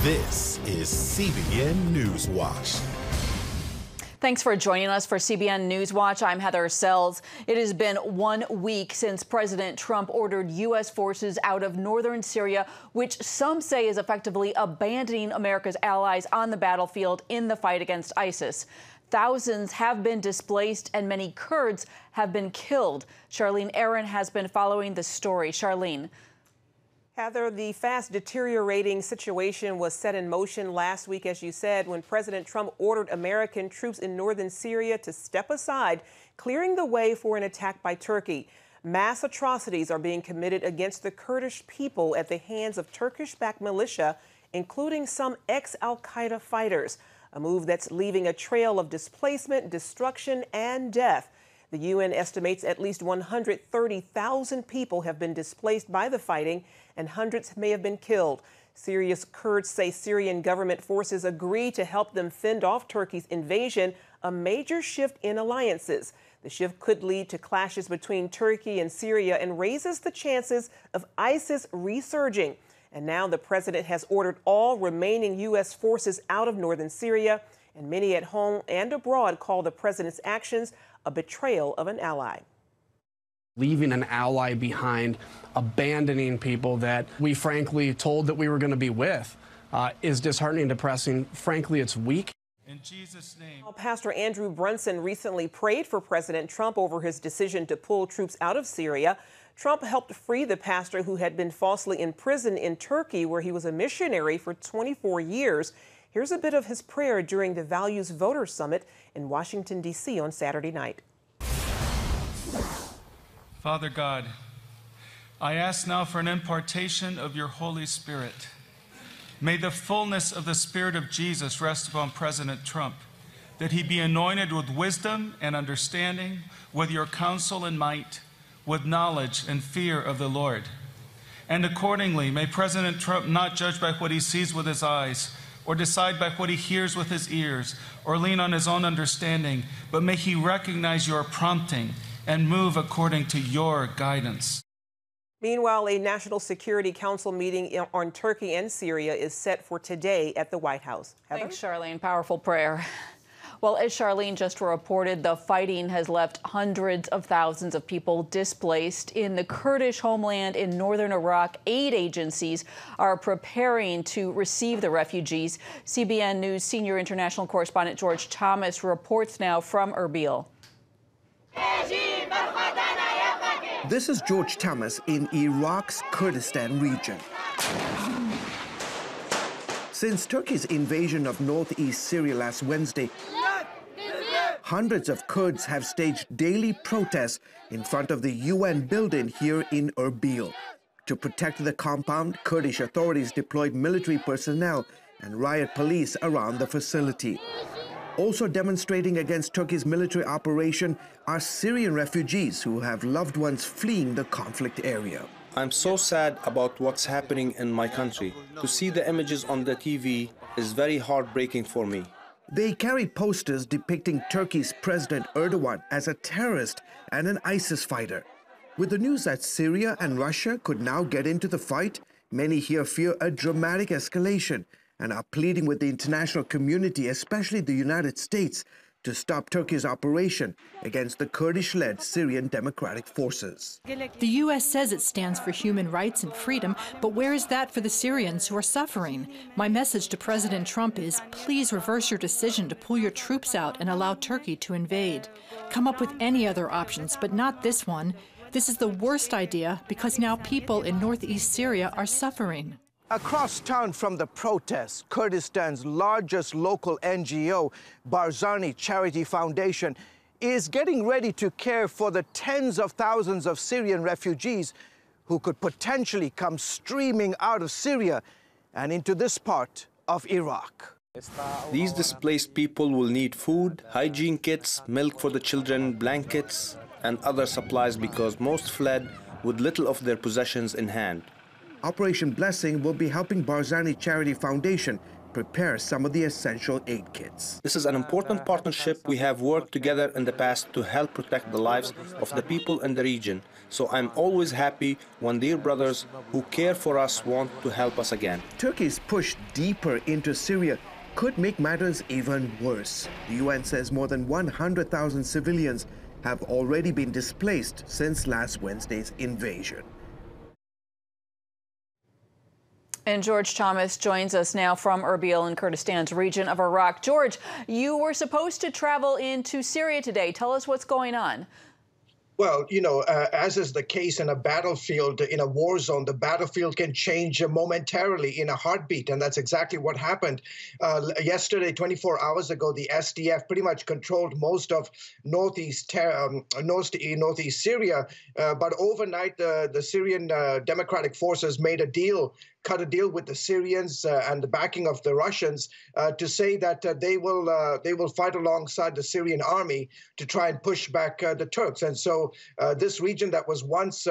This is CBN Newswatch. Thanks for joining us for CBN Newswatch. I'm Heather Sells. It has been 1 week since President Trump ordered U.S. forces out of northern Syria, which some say is effectively abandoning America's allies on the battlefield in the fight against ISIS. Thousands have been displaced and many Kurds have been killed. Charlene Aaron has been following the story. Charlene. Heather, the fast deteriorating situation was set in motion last week, as you said, when President Trump ordered American troops in northern Syria to step aside, clearing the way for an attack by Turkey. Mass atrocities are being committed against the Kurdish people at the hands of Turkish-backed militia, including some ex-Al-Qaeda fighters, a move that's leaving a trail of displacement, destruction, and death. The UN estimates at least 130,000 people have been displaced by the fighting, and hundreds may have been killed. Syria's Kurds say Syrian government forces agree to help them fend off Turkey's invasion, a major shift in alliances. The shift could lead to clashes between Turkey and Syria and raises the chances of ISIS resurging. And now the president has ordered all remaining U.S. forces out of northern Syria, and many at home and abroad call the president's actions a betrayal of an ally. Leaving an ally behind, abandoning people that we frankly told that we were going to be with is disheartening, depressing. Frankly, it's weak. In Jesus' name. Pastor Andrew Brunson recently prayed for President Trump over his decision to pull troops out of Syria. Trump helped free the pastor who had been falsely imprisoned in Turkey, where he was a missionary for 24 years. Here's a bit of his prayer during the Values Voter Summit in Washington, D.C. on Saturday night. Father God, I ask now for an impartation of your Holy Spirit. May the fullness of the Spirit of Jesus rest upon President Trump, that he be anointed with wisdom and understanding, with your counsel and might, with knowledge and fear of the Lord. And accordingly, may President Trump not judge by what he sees with his eyes, or decide by what he hears with his ears, or lean on his own understanding, but may he recognize your prompting and move according to your guidance. Meanwhile, a National Security Council meeting on Turkey and Syria is set for today at the White House. Heather? Thanks, Charlene. Powerful prayer. Well, as Charlene just reported, the fighting has left hundreds of thousands of people displaced in the Kurdish homeland in northern Iraq. Aid agencies are preparing to receive the refugees. CBN News senior international correspondent George Thomas reports now from Erbil. This is George Thomas in Iraq's Kurdistan region. Since Turkey's invasion of northeast Syria last Wednesday, hundreds of Kurds have staged daily protests in front of the UN building here in Erbil. To protect the compound, Kurdish authorities deployed military personnel and riot police around the facility. Also demonstrating against Turkey's military operation are Syrian refugees who have loved ones fleeing the conflict area. I'm so sad about what's happening in my country. To see the images on the TV is very heartbreaking for me. They carry posters depicting Turkey's President Erdogan as a terrorist and an ISIS fighter. With the news that Syria and Russia could now get into the fight, many here fear a dramatic escalation and are pleading with the international community, especially the United States, to stop Turkey's operation against the Kurdish-led Syrian Democratic Forces. The U.S. says it stands for human rights and freedom, but where is that for the Syrians who are suffering? My message to President Trump is, please reverse your decision to pull your troops out and allow Turkey to invade. Come up with any other options, but not this one. This is the worst idea because now people in northeast Syria are suffering. Across town from the protests, Kurdistan's largest local NGO, Barzani Charity Foundation, is getting ready to care for the tens of thousands of Syrian refugees who could potentially come streaming out of Syria and into this part of Iraq. These displaced people will need food, hygiene kits, milk for the children, blankets, and other supplies because most fled with little of their possessions in hand. Operation Blessing will be helping Barzani Charity Foundation prepare some of the essential aid kits. This is an important partnership. We have worked together in the past to help protect the lives of the people in the region. So I'm always happy when dear brothers who care for us want to help us again. Turkey's push deeper into Syria could make matters even worse. The UN says more than 100,000 civilians have already been displaced since last Wednesday's invasion. And George Thomas joins us now from Erbil in Kurdistan's region of Iraq. George, you were supposed to travel into Syria today. Tell us what's going on. Well, you know, as is the case in a battlefield, in a war zone, the battlefield can change momentarily in a heartbeat. And that's exactly what happened. Yesterday, 24 hours ago, the SDF pretty much controlled most of northeast Syria. But overnight, the Syrian Democratic Forces made a deal, cut a deal with the Syrians and the backing of the Russians to say that they will fight alongside the Syrian army to try and push back the Turks. And so this region that was once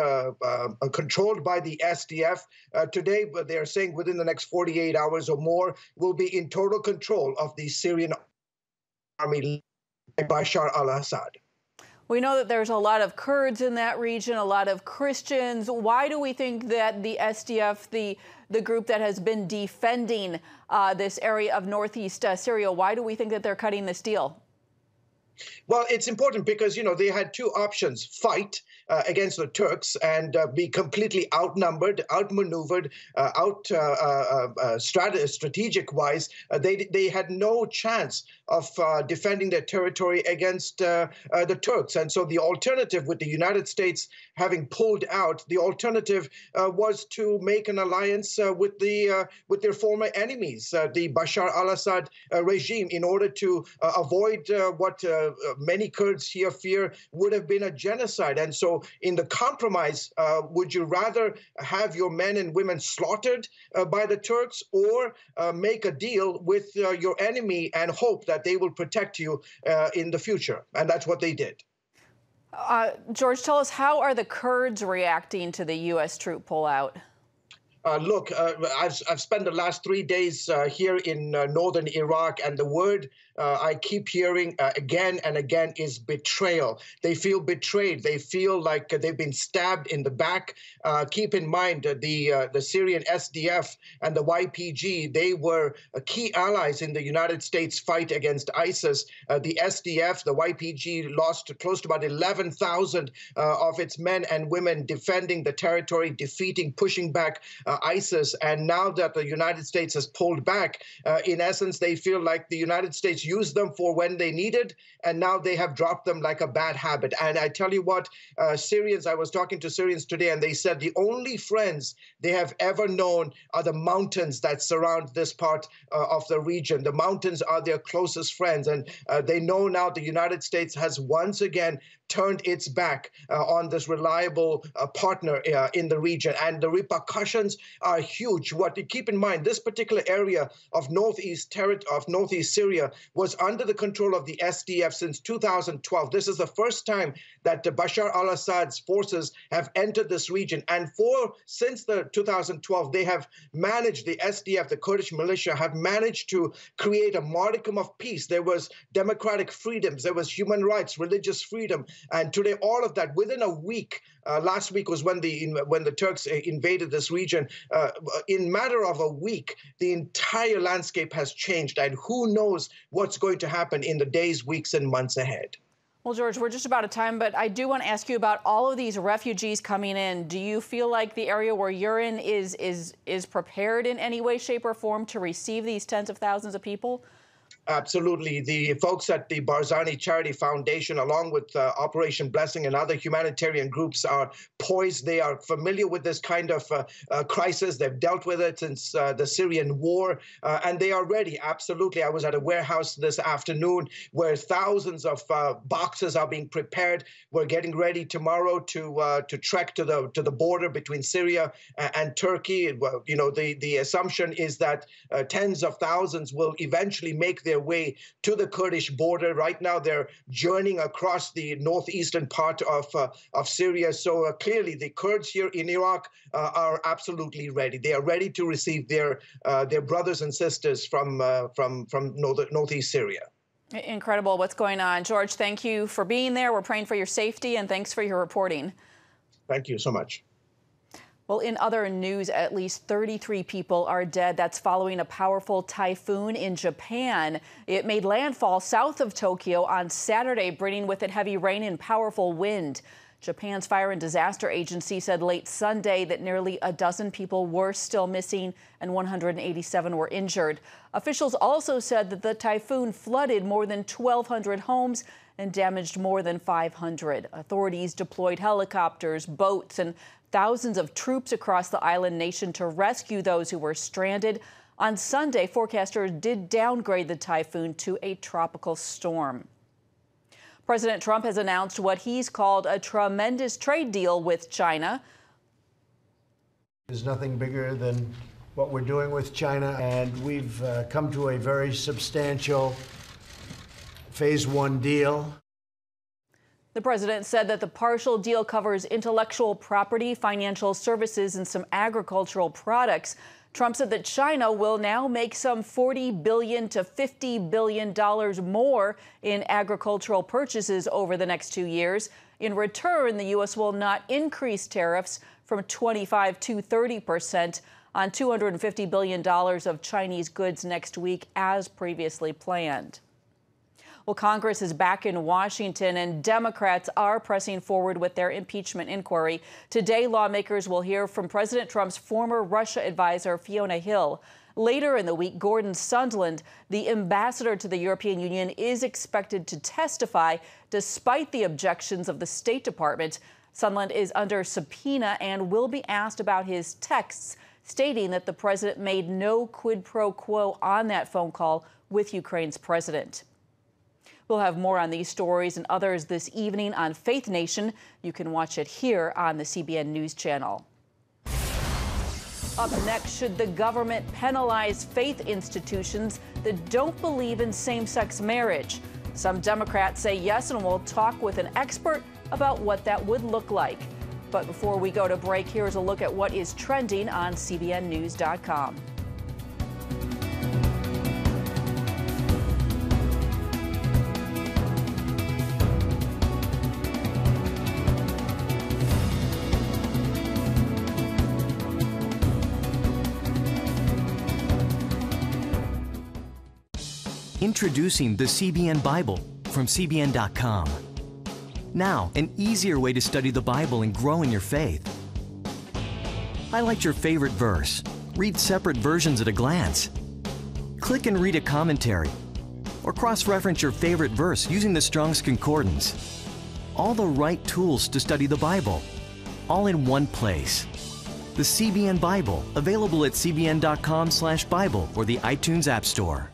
controlled by the SDF, today they are saying within the next 48 hours or more will be in total control of the Syrian army by Bashar al-Assad. We know that there's a lot of Kurds in that region, a lot of Christians. Why do we think that the SDF, the group that has been defending this area of northeast Syria, why do we think that they're cutting this deal? Well, it's important because, you know, they had two options: fight against the Turks and be completely outnumbered, outmaneuvered, strategic-wise. They had no chance of defending their territory against the Turks. And so the alternative, with the United States having pulled out, the alternative was to make an alliance with their former enemies, the Bashar al-Assad regime, in order to avoid what many Kurds here fear would have been a genocide. And so in the compromise, would you rather have your men and women slaughtered by the Turks, or make a deal with your enemy and hope that they will protect you in the future? And that's what they did. George, tell us, how are the Kurds reacting to the U.S. troop pullout? Look, I've spent the last 3 days here in northern Iraq, and the word I keep hearing again and again is betrayal. They feel betrayed. They feel like they've been stabbed in the back. Keep in mind the Syrian SDF and the YPG, they were key allies in the United States fight against ISIS. The SDF, the YPG, lost close to about 11,000 of its men and women defending the territory, defeating, pushing back ISIS. And now that the United States has pulled back, in essence, they feel like the United States used them for when they needed, and now they have dropped them like a bad habit. And I tell you what, Syrians, I was talking to Syrians today, and they said the only friends they have ever known are the mountains that surround this part of the region. The mountains are their closest friends, and they know now the United States has once again turned its back on this reliable partner in the region, and the repercussions are huge. Keep in mind, this particular area of northeast Syria was under the control of the SDF since 2012. This is the first time that Bashar al-Assad's forces have entered this region, and since 2012, they have managed, the SDF, the Kurdish militia, have managed to create a modicum of peace. There was democratic freedoms, there was human rights, religious freedom. And today, all of that within a week. Last week was when the Turks invaded this region. In matter of a week, the entire landscape has changed, and who knows what's going to happen in the days, weeks, and months ahead. Well, George, we're just about out of time, but I do want to ask you about all of these refugees coming in. Do you feel like the area where you're in is prepared in any way, shape, or form to receive these tens of thousands of people? Absolutely. The folks at the Barzani Charity Foundation, along with Operation Blessing and other humanitarian groups, are poised. They are familiar with this kind of crisis. They've dealt with it since the Syrian war, and they are ready. Absolutely. I was at a warehouse this afternoon where thousands of boxes are being prepared. We're getting ready tomorrow to trek to the border between Syria and Turkey. You know, the assumption is that tens of thousands will eventually make make their way to the Kurdish border. Right now, they're journeying across the northeastern part of Syria. So clearly, the Kurds here in Iraq are absolutely ready. They are ready to receive their brothers and sisters from northeast Syria. Incredible what's going on. George, thank you for being there. We're praying for your safety, and thanks for your reporting. Thank you so much. Well, in other news, at least 33 people are dead. That's following a powerful typhoon in Japan. It made landfall south of Tokyo on Saturday, bringing with it heavy rain and powerful wind. Japan's Fire and Disaster Agency said late Sunday that nearly a dozen people were still missing and 187 were injured. Officials also said that the typhoon flooded more than 1,200 homes and damaged more than 500. Authorities deployed helicopters, boats, and thousands of troops across the island nation to rescue those who were stranded. On Sunday, forecasters did downgrade the typhoon to a tropical storm. President Trump has announced what he's called a tremendous trade deal with China. There's nothing bigger than what we're doing with China, and we've come to a very substantial phase one deal. The president said that the partial deal covers intellectual property, financial services, and some agricultural products. Trump said that China will now make some $40 billion to $50 billion more in agricultural purchases over the next 2 years. In return, the U.S. will not increase tariffs from 25% to 30% on $250 billion of Chinese goods next week, as previously planned. Well, Congress is back in Washington, and Democrats are pressing forward with their impeachment inquiry. Today, lawmakers will hear from President Trump's former Russia advisor, Fiona Hill. Later in the week, Gordon Sondland, the ambassador to the European Union, is expected to testify despite the objections of the State Department. Sondland is under subpoena and will be asked about his texts stating that the president made no quid pro quo on that phone call with Ukraine's president. We'll have more on these stories and others this evening on Faith Nation. You can watch it here on the CBN News Channel. Up next, should the government penalize faith institutions that don't believe in same-sex marriage? Some Democrats say yes, and we'll talk with an expert about what that would look like. But before we go to break, here's a look at what is trending on CBNNews.com. Introducing the CBN Bible from Cbn.com. Now, an easier way to study the Bible and grow in your faith. Highlight your favorite verse. Read separate versions at a glance. Click and read a commentary. Or cross-reference your favorite verse using the Strong's Concordance. All the right tools to study the Bible, all in one place. The CBN Bible, available at cbn.com/Bible or the iTunes App Store.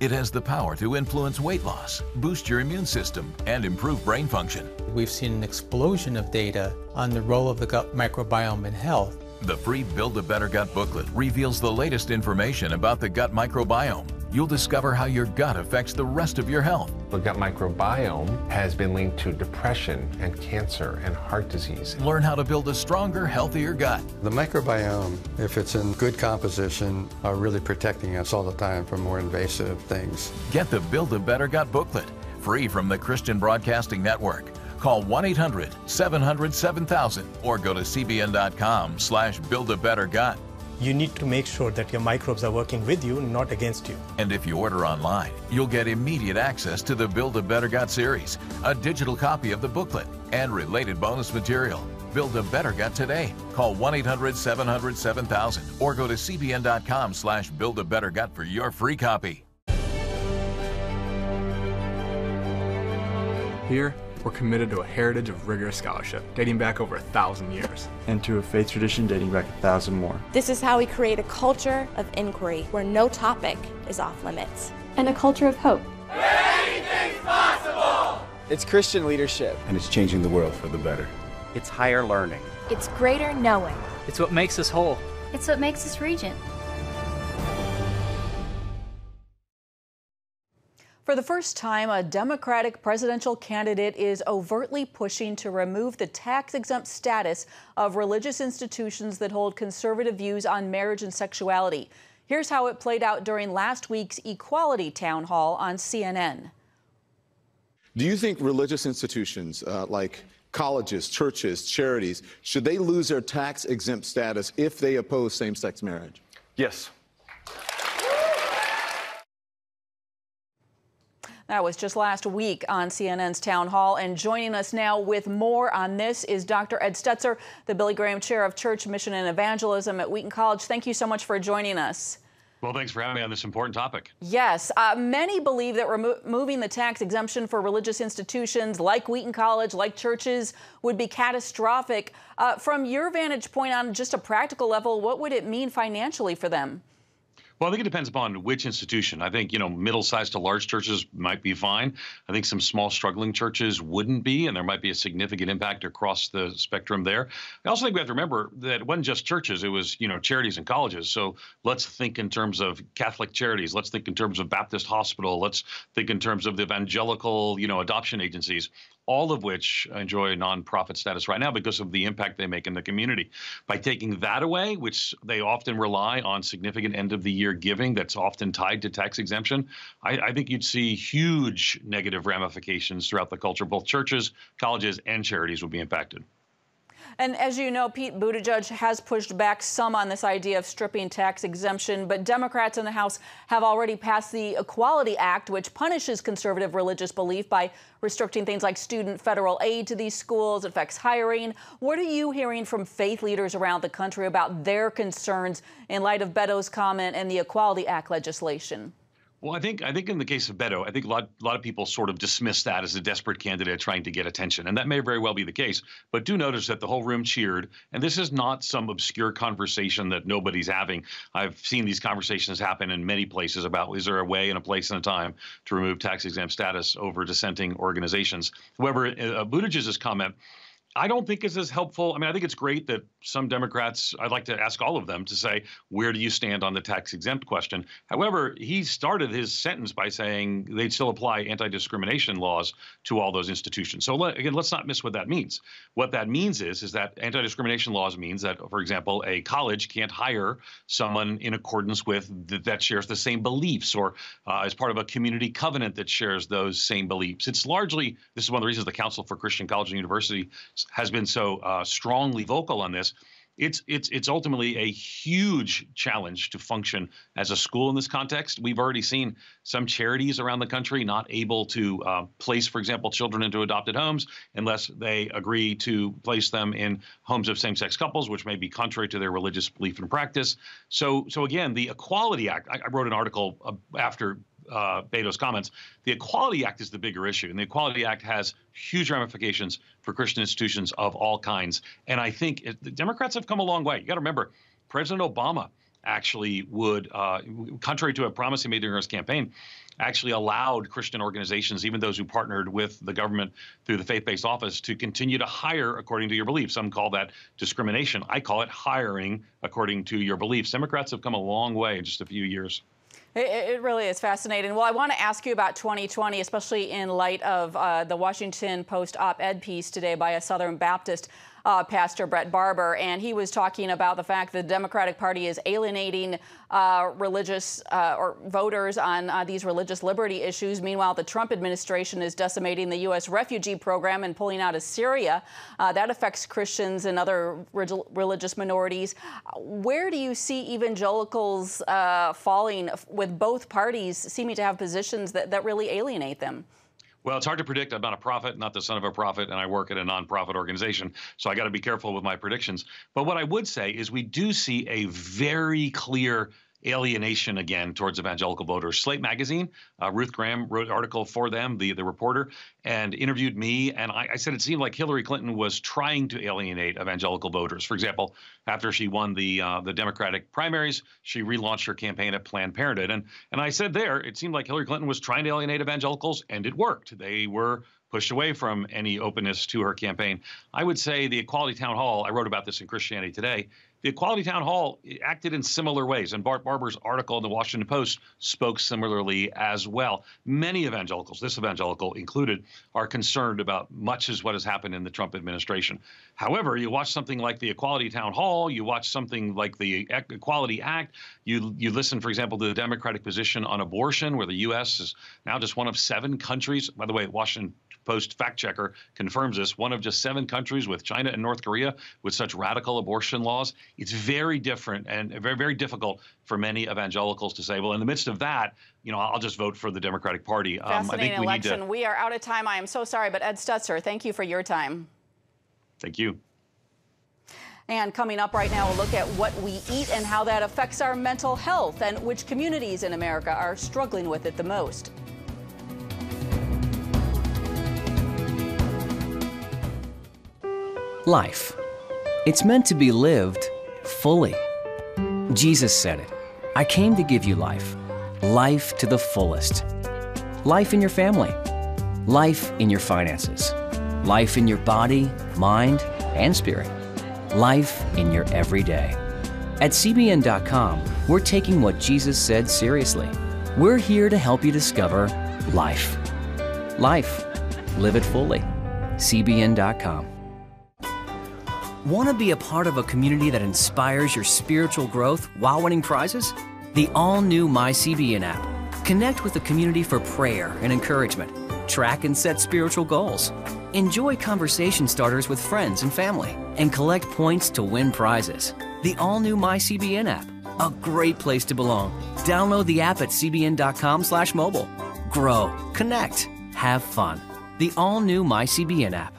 It has the power to influence weight loss, boost your immune system, and improve brain function. We've seen an explosion of data on the role of the gut microbiome in health. The free Build a Better Gut booklet reveals the latest information about the gut microbiome. You'll discover how your gut affects the rest of your health. The gut microbiome has been linked to depression and cancer and heart disease. Learn how to build a stronger, healthier gut. The microbiome, if it's in good composition, are really protecting us all the time from more invasive things. Get the Build a Better Gut booklet, free from the Christian Broadcasting Network. Call 1-800-700-7000 or go to cbn.com/buildabettergut. You need to make sure that your microbes are working with you, not against you. And if you order online, you'll get immediate access to the Build a Better Gut series, a digital copy of the booklet, and related bonus material. Build a Better Gut today. Call 1-800-700-7000 or go to cbn.com/buildabettergut for your free copy. Here, we're committed to a heritage of rigorous scholarship dating back over 1,000 years. And to a faith tradition dating back 1,000 more. This is how we create a culture of inquiry where no topic is off limits. And a culture of hope. Anything's possible! It's Christian leadership. And it's changing the world for the better. It's higher learning. It's greater knowing. It's what makes us whole. It's what makes us Regent. For the first time, a Democratic presidential candidate is overtly pushing to remove the tax-exempt status of religious institutions that hold conservative views on marriage and sexuality. Here's how it played out during last week's equality town hall on CNN. Do you think religious institutions like colleges, churches, charities, should they lose their tax-exempt status if they oppose same-sex marriage? Yes. That was just last week on CNN's Town Hall. And joining us now with more on this is Dr. Ed Stetzer, the Billy Graham Chair of Church, Mission, and Evangelism at Wheaton College. Thank you so much for joining us. Well, thanks for having me on this important topic. Yes, many believe that removing the tax exemption for religious institutions like Wheaton College, like churches, would be catastrophic. From your vantage point on just a practical level, what would it mean financially for them? Well, I think it depends upon which institution. I think, middle-sized to large churches might be fine. I think some small struggling churches wouldn't be, and there might be a significant impact across the spectrum there. I also think we have to remember that it wasn't just churches, it was, charities and colleges. So let's think in terms of Catholic charities. Let's think in terms of Baptist Hospital. Let's think in terms of the evangelical, adoption agencies, all of which enjoy nonprofit status right now because of the impact they make in the community. By taking that away, which they often rely on significant end-of-the-year giving that's often tied to tax exemption, I think you'd see huge negative ramifications throughout the culture. Both churches, colleges, and charities would be impacted. And as you know, Pete Buttigieg has pushed back some on this idea of stripping tax exemption, but Democrats in the House have already passed the Equality Act, which punishes conservative religious belief by restricting things like student federal aid to these schools. It affects hiring. What are you hearing from faith leaders around the country about their concerns in light of Betos' comment and the Equality Act legislation? Well, I think in the case of Beto, I think a lot of people sort of dismiss that as a desperate candidate trying to get attention, and that may very well be the case. But do notice that the whole room cheered, and this is not some obscure conversation that nobody's having. I've seen these conversations happen in many places about is there a way and a place and a time to remove tax-exempt status over dissenting organizations. However, Buttigieg's comment, I don't think is as helpful. I mean, I think it's great that some Democrats, I'd like to ask all of them to say, where do you stand on the tax-exempt question? However, he started his sentence by saying they'd still apply anti-discrimination laws to all those institutions. So again, let's not miss what that means. What that means is that anti-discrimination laws means that, for example, a college can't hire someone in accordance with that shares the same beliefs or as part of a community covenant that shares those same beliefs. It's largely, this is one of the reasons the Council for Christian College and University has been so strongly vocal on this. It's ultimately a huge challenge to function as a school in this context. We've already seen some charities around the country not able to place, for example, children into adopted homes unless they agree to place them in homes of same-sex couples, which may be contrary to their religious belief and practice. So again, the Equality Act, I wrote an article after Betos' comments. The Equality Act is the bigger issue, and the Equality Act has huge ramifications for Christian institutions of all kinds. And I think the Democrats have come a long way. You got to remember, President Obama actually would, contrary to a promise he made during his campaign, actually allowed Christian organizations, even those who partnered with the government through the faith-based office, to continue to hire according to your beliefs. Some call that discrimination. I call it hiring according to your beliefs. Democrats have come a long way in just a few years. It really is fascinating. Well, I want to ask you about 2020, especially in light of the Washington Post op-ed piece today by a Southern Baptist pastor, Brett Barber, and he was talking about the fact that the Democratic Party is alienating religious or voters on these religious liberty issues. Meanwhile, the Trump administration is decimating the U.S. refugee program and pulling out of Syria. That affects Christians and other religious minorities. Where do you see evangelicals falling with both parties seeming to have positions that really alienate them? Well, it's hard to predict. I'm not a prophet, not the son of a prophet, and I work at a nonprofit organization, so I got to be careful with my predictions. But what I would say is we do see a very clear alienation again towards evangelical voters. Slate Magazine, Ruth Graham wrote an article for them, the reporter, and interviewed me. And I said it seemed like Hillary Clinton was trying to alienate evangelical voters. For example, after she won the Democratic primaries, she relaunched her campaign at Planned Parenthood. And I said there, it seemed like Hillary Clinton was trying to alienate evangelicals, and it worked. They were pushed away from any openness to her campaign. I would say the Equality Town Hall, I wrote about this in Christianity Today, The Equality Town Hall acted in similar ways, and Bart Barber's article in the Washington Post spoke similarly as well. Many evangelicals, this evangelical included, are concerned about much as what has happened in the Trump administration. However, you watch something like the Equality Town Hall, you watch something like the Equality Act, you listen, for example, to the Democratic position on abortion, where the U.S. is now just one of 7 countries. By the way, Washington Post fact checker confirms this, one of just 7 countries with China and North Korea with such radical abortion laws. It's very different and very, very difficult for many evangelicals to say, well, in the midst of that, you know, I'll just vote for the Democratic Party. Fascinating I think election. We are out of time. I am so sorry, but Ed Stetzer, thank you for your time. Thank you. And coming up right now, a look at what we eat and how that affects our mental health and which communities in America are struggling with it the most. Life. It's meant to be lived fully. Jesus said it. I came to give you life. Life to the fullest. Life in your family. Life in your finances. Life in your body, mind, and spirit. Life in your everyday. At CBN.com, we're taking what Jesus said seriously. We're here to help you discover life. Life. Live it fully. CBN.com. Want to be a part of a community that inspires your spiritual growth while winning prizes? The all-new CBN App. Connect with the community for prayer and encouragement. Track and set spiritual goals. Enjoy conversation starters with friends and family. And collect points to win prizes. The all-new CBN App. A great place to belong. Download the app at cbn.com/mobile. Grow, connect, have fun. The all-new CBN App.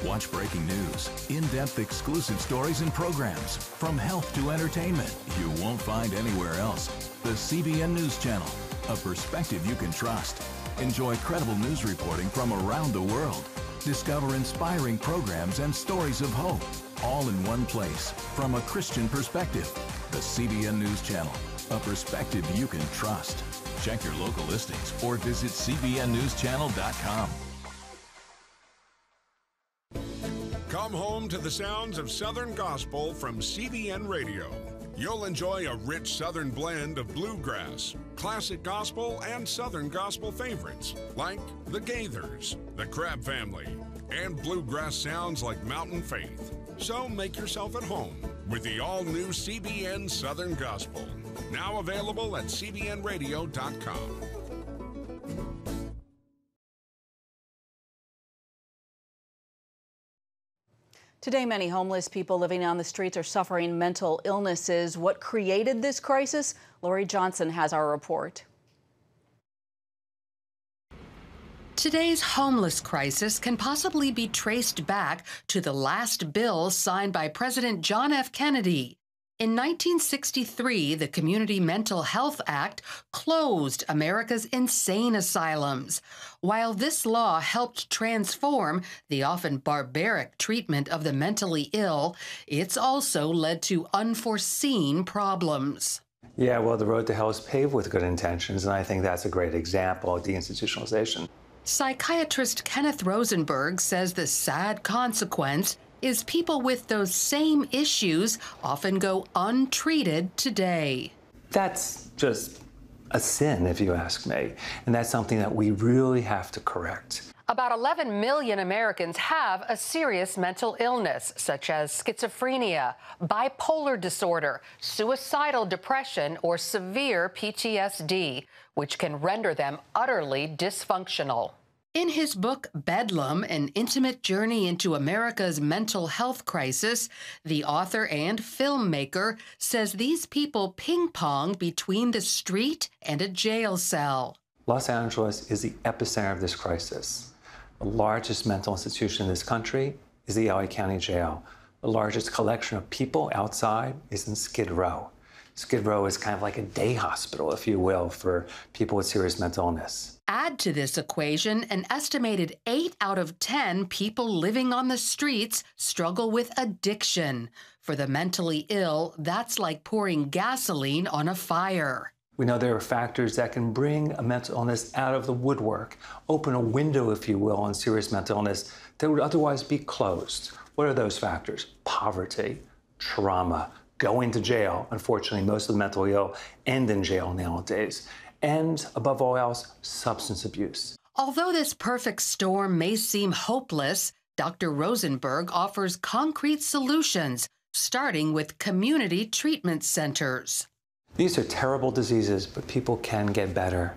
Watch breaking news, in-depth exclusive stories and programs, from health to entertainment you won't find anywhere else. The CBN News Channel, a perspective you can trust. Enjoy credible news reporting from around the world. Discover inspiring programs and stories of hope, all in one place from a Christian perspective. The CBN News Channel, a perspective you can trust. Check your local listings or visit cbnnewschannel.com. Come home to the sounds of Southern Gospel from CBN Radio. You'll enjoy a rich Southern blend of bluegrass, classic gospel, and Southern gospel favorites like the Gaithers, the Crab Family, and bluegrass sounds like Mountain Faith. So make yourself at home with the all-new CBN Southern Gospel, now available at cbnradio.com. Today, many homeless people living on the streets are suffering mental illnesses. What created this crisis? Lori Johnson has our report. Today's homeless crisis can possibly be traced back to the last bill signed by President John F. Kennedy. In 1963, the Community Mental Health Act closed America's insane asylums. While this law helped transform the often barbaric treatment of the mentally ill, it's also led to unforeseen problems. Yeah, well, the road to hell is paved with good intentions, and I think that's a great example of deinstitutionalization. Psychiatrist Kenneth Rosenberg says the sad consequence is people with those same issues often go untreated today. That's just a sin, if you ask me, and that's something that we really have to correct. About 11 million Americans have a serious mental illness, such as schizophrenia, bipolar disorder, suicidal depression, or severe PTSD, which can render them utterly dysfunctional. In his book, Bedlam, An Intimate Journey into America's Mental Health Crisis, the author and filmmaker says these people ping-pong between the street and a jail cell. Los Angeles is the epicenter of this crisis. The largest mental institution in this country is the LA County Jail. The largest collection of people outside is in Skid Row. Skid Row is kind of like a day hospital, if you will, for people with serious mental illness. Add to this equation an estimated 8 out of 10 people living on the streets struggle with addiction. For the mentally ill, that's like pouring gasoline on a fire. We know there are factors that can bring a mental illness out of the woodwork, open a window, if you will, on serious mental illness that would otherwise be closed. What are those factors? Poverty, trauma, going to jail. Unfortunately, most of the mentally ill end in jail nowadays. And above all else, substance abuse. Although this perfect storm may seem hopeless, Dr. Rosenberg offers concrete solutions, starting with community treatment centers. These are terrible diseases, but people can get better.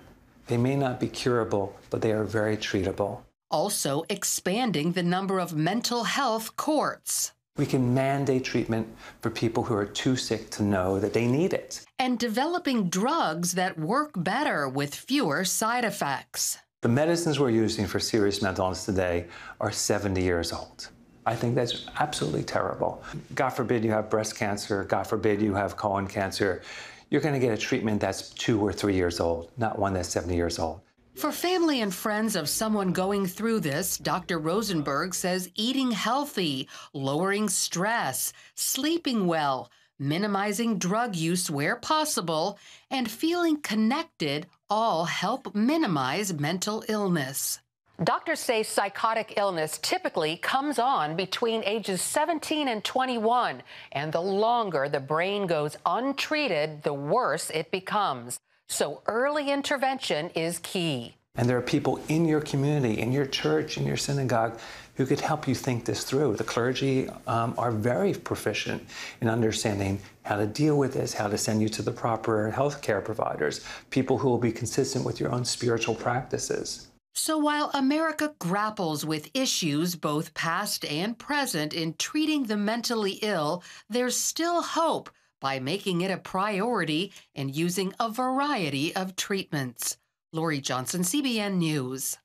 They may not be curable, but they are very treatable. Also expanding the number of mental health courts. We can mandate treatment for people who are too sick to know that they need it. And developing drugs that work better with fewer side effects. The medicines we're using for serious mental illness today are 70 years old. I think that's absolutely terrible. God forbid you have breast cancer, God forbid you have colon cancer. You're going to get a treatment that's 2 or 3 years old, not one that's 70 years old. For family and friends of someone going through this, Dr. Rosenberg says eating healthy, lowering stress, sleeping well, minimizing drug use where possible, and feeling connected all help minimize mental illness. Doctors say psychotic illness typically comes on between ages 17 and 21, and the longer the brain goes untreated, the worse it becomes. So early intervention is key. And there are people in your community, in your church, in your synagogue, who could help you think this through. The clergy are very proficient in understanding how to deal with this, how to send you to the proper health care providers, people who will be consistent with your own spiritual practices. So while America grapples with issues both past and present in treating the mentally ill, there's still hope by making it a priority and using a variety of treatments. Lori Johnson, CBN News.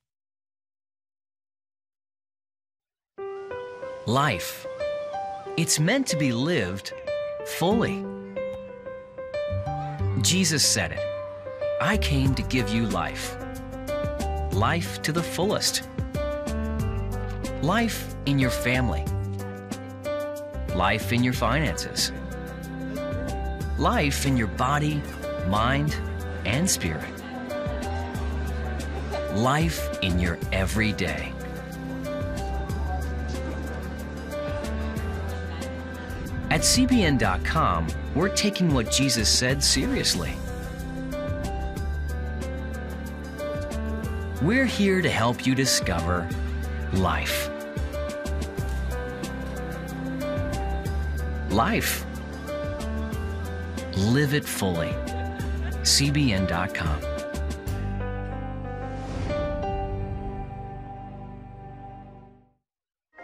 Life. It's meant to be lived fully. Jesus said it. I came to give you life. Life to the fullest. Life in your family. Life in your finances. Life in your body, mind, and spirit. Life in your everyday. At CBN.com, we're taking what Jesus said seriously. We're here to help you discover life. Life. Live it fully. CBN.com.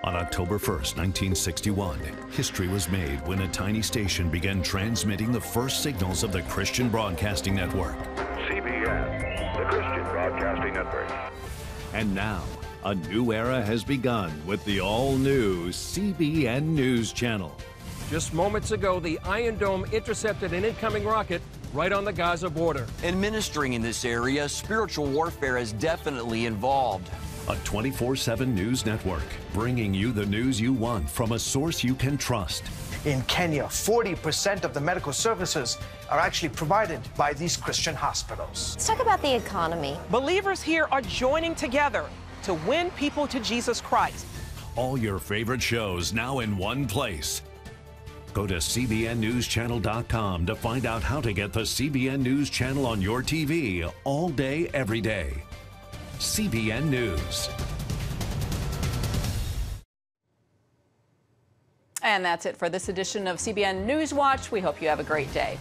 On October 1st, 1961, history was made when a tiny station began transmitting the first signals of the Christian Broadcasting Network. CBN, the Christian Broadcasting Network. And now, a new era has begun with the all-new CBN News Channel. Just moments ago, the Iron Dome intercepted an incoming rocket right on the Gaza border. Administering in this area, spiritual warfare is definitely involved. A 24/7 news network, bringing you the news you want from a source you can trust. In Kenya, 40% of the medical services are actually provided by these Christian hospitals. Let's talk about the economy. Believers here are joining together to win people to Jesus Christ. All your favorite shows now in one place. Go to CBNNewsChannel.com to find out how to get the CBN News Channel on your TV all day, every day. CBN News. And that's it for this edition of CBN Newswatch. We hope you have a great day.